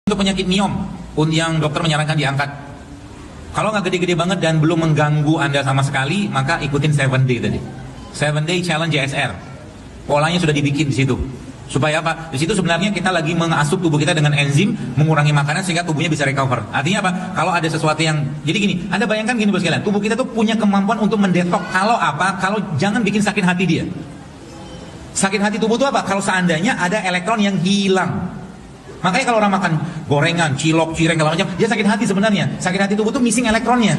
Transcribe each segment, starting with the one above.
Untuk penyakit miom, yang dokter menyarankan diangkat. Kalau nggak gede-gede banget dan belum mengganggu Anda sama sekali, maka ikutin 7 day tadi. 7 day challenge JSR. Polanya sudah dibikin di situ. Supaya apa? Di situ sebenarnya kita lagi mengasup tubuh kita dengan enzim, mengurangi makanan sehingga tubuhnya bisa recover. Artinya apa? Kalau ada sesuatu yang, jadi gini, Anda bayangkan gini bos sekalian, tubuh kita tuh punya kemampuan untuk mendetok. Kalau apa? Kalau jangan bikin sakit hati dia. Sakit hati tubuh itu apa? Kalau seandainya ada elektron yang hilang. Makanya kalau orang makan gorengan, cilok, cireng, segala macam, dia sakit hati sebenarnya. Sakit hati tubuh itu missing elektronnya.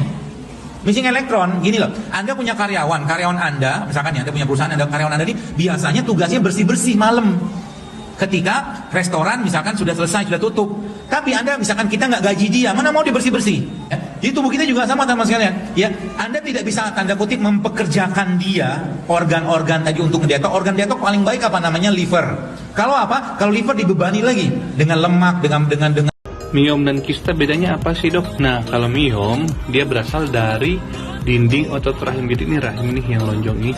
Missing elektron, gini loh. Anda punya karyawan Anda, misalkan ya, Anda punya perusahaan, karyawan Anda ini biasanya tugasnya bersih-bersih malam. Ketika restoran misalkan sudah selesai, sudah tutup. Tapi Anda misalkan kita nggak gaji dia, mana mau dia bersih-bersih? Ya? Jadi tubuh kita juga sama teman sekalian. Ya, Anda tidak bisa tanda kutip mempekerjakan dia organ-organ tadi untuk mendetok. Organ detok paling baik apa namanya? Liver. Kalau apa? Kalau liver dibebani lagi dengan lemak, dengan Miom dan kista bedanya apa sih dok? Nah kalau miom dia berasal dari dinding otot rahim. Jadi ini rahim nih yang lonjong nih.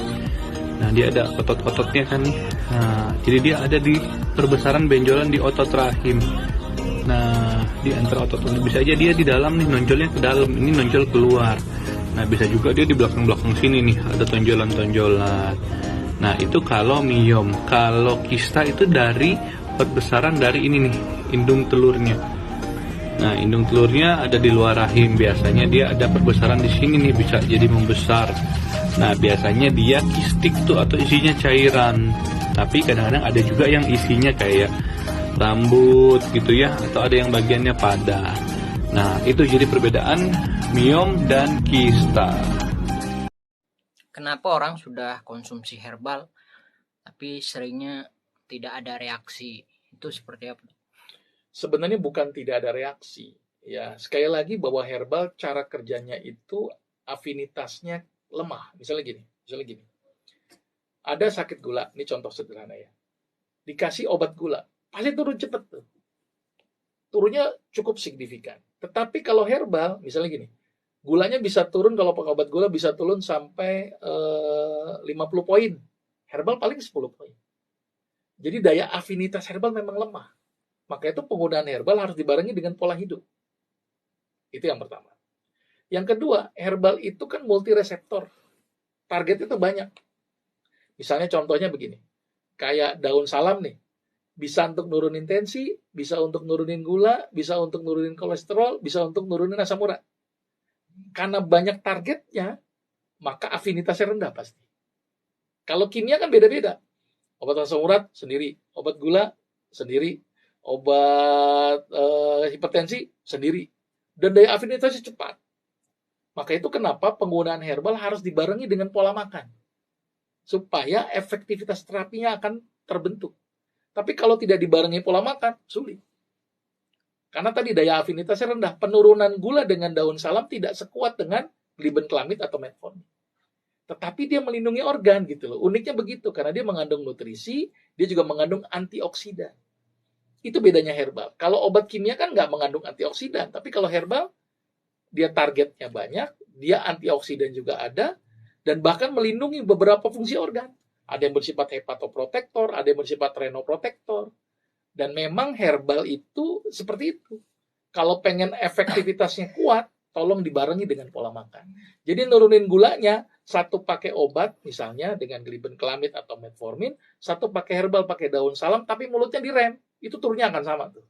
Nah dia ada otot-ototnya kan nih. Nah jadi dia ada di perbesaran benjolan di otot rahim. Nah di antara otot ini bisa aja dia di dalam nih, nonjolnya ke dalam, ini nonjol keluar. Nah bisa juga dia di belakang-belakang sini nih ada tonjolan-tonjolan. Nah itu kalau miom. Kalau kista itu dari perbesaran dari ini nih, indung telurnya. Nah, indung telurnya ada di luar rahim. Biasanya dia ada perbesaran di sini nih, bisa jadi membesar. Nah, biasanya dia kistik tuh atau isinya cairan. Tapi kadang-kadang ada juga yang isinya kayak rambut gitu ya, atau ada yang bagiannya pada. Nah, itu jadi perbedaan miom dan kista. Kenapa orang sudah konsumsi herbal tapi seringnya tidak ada reaksi? Itu seperti apa? Sebenarnya bukan tidak ada reaksi, ya. Sekali lagi bahwa herbal cara kerjanya itu afinitasnya lemah. Misalnya gini. Ada sakit gula, ini contoh sederhana ya. Dikasih obat gula, pasti turun cepat tuh. Turunnya cukup signifikan. Tetapi kalau herbal, misalnya gini, gulanya bisa turun kalau pakai obat gula bisa turun sampai 50 poin. Herbal paling 10 poin. Jadi daya afinitas herbal memang lemah. Maka itu penggunaan herbal harus dibarengi dengan pola hidup. Itu yang pertama. Yang kedua, herbal itu kan multi reseptor. Target itu banyak. Misalnya contohnya begini. Kayak daun salam nih. Bisa untuk nurunin tensi, bisa untuk nurunin gula, bisa untuk nurunin kolesterol, bisa untuk nurunin asam urat. Karena banyak targetnya, maka afinitasnya rendah pasti. Kalau kimia kan beda-beda. Obat asam urat sendiri, obat gula sendiri, obat hipertensi sendiri, dan daya afinitasnya cepat. Maka itu kenapa penggunaan herbal harus dibarengi dengan pola makan, supaya efektivitas terapinya akan terbentuk. Tapi kalau tidak dibarengi pola makan, sulit. Karena tadi daya afinitasnya rendah, penurunan gula dengan daun salam tidak sekuat dengan glibenclamid atau metformin. Tetapi dia melindungi organ gitu loh. Uniknya begitu, karena dia mengandung nutrisi, dia juga mengandung antioksidan. Itu bedanya herbal. Kalau obat kimia kan nggak mengandung antioksidan, tapi kalau herbal, dia targetnya banyak, dia antioksidan juga ada, dan bahkan melindungi beberapa fungsi organ. Ada yang bersifat hepatoprotektor, ada yang bersifat renoprotektor. Dan memang herbal itu seperti itu. Kalau pengen efektivitasnya kuat, tolong dibarengi dengan pola makan. Jadi nurunin gulanya, satu pakai obat, misalnya dengan glibenclamid atau metformin, satu pakai herbal, pakai daun salam, tapi mulutnya direm. Itu turunnya akan sama tuh.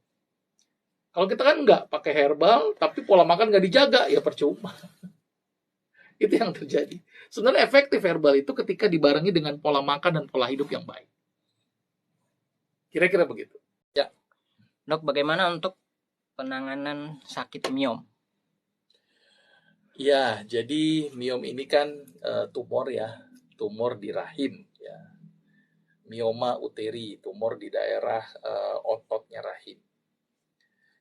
Kalau kita kan enggak, pakai herbal, tapi pola makan nggak dijaga, ya percuma. Itu yang terjadi. Sebenarnya efektif herbal itu ketika dibarengi dengan pola makan dan pola hidup yang baik. Kira-kira begitu. Ya. Dok, bagaimana untuk penanganan sakit miom? Ya, jadi miom ini kan tumor ya, tumor di rahim. Ya. Mioma uteri, tumor di daerah ototnya rahim.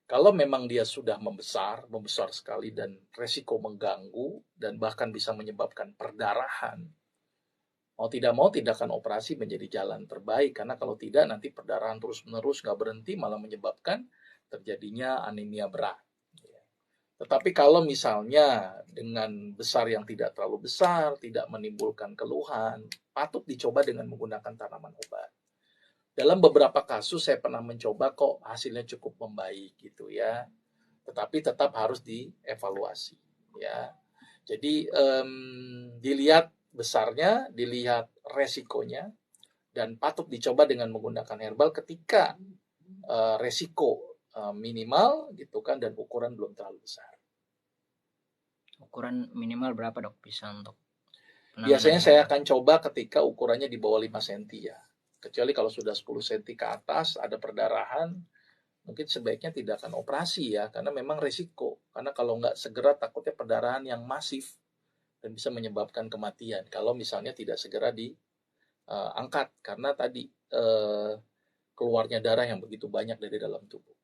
Kalau memang dia sudah membesar sekali dan resiko mengganggu dan bahkan bisa menyebabkan perdarahan, mau tidak mau tindakan operasi menjadi jalan terbaik, karena kalau tidak nanti perdarahan terus-menerus nggak berhenti malah menyebabkan terjadinya anemia berat. Tetapi kalau misalnya dengan besar yang tidak terlalu besar, tidak menimbulkan keluhan, patut dicoba dengan menggunakan tanaman obat. Dalam beberapa kasus saya pernah mencoba kok hasilnya cukup membaik gitu ya. Tetapi tetap harus dievaluasi ya. Jadi dilihat besarnya, dilihat resikonya, dan patut dicoba dengan menggunakan herbal ketika resiko minimal gitu kan, dan ukuran belum terlalu besar. Ukuran minimal berapa dok bisa untuk penanganan Biasanya saya herbal? akan coba ketika ukurannya di bawah 5 cm ya. Kecuali kalau sudah 10 cm ke atas ada perdarahan, mungkin sebaiknya tidak akan operasi ya, karena memang resiko. Karena kalau nggak segera takutnya perdarahan yang masif dan bisa menyebabkan kematian kalau misalnya tidak segera diangkat, karena tadi keluarnya darah yang begitu banyak dari dalam tubuh.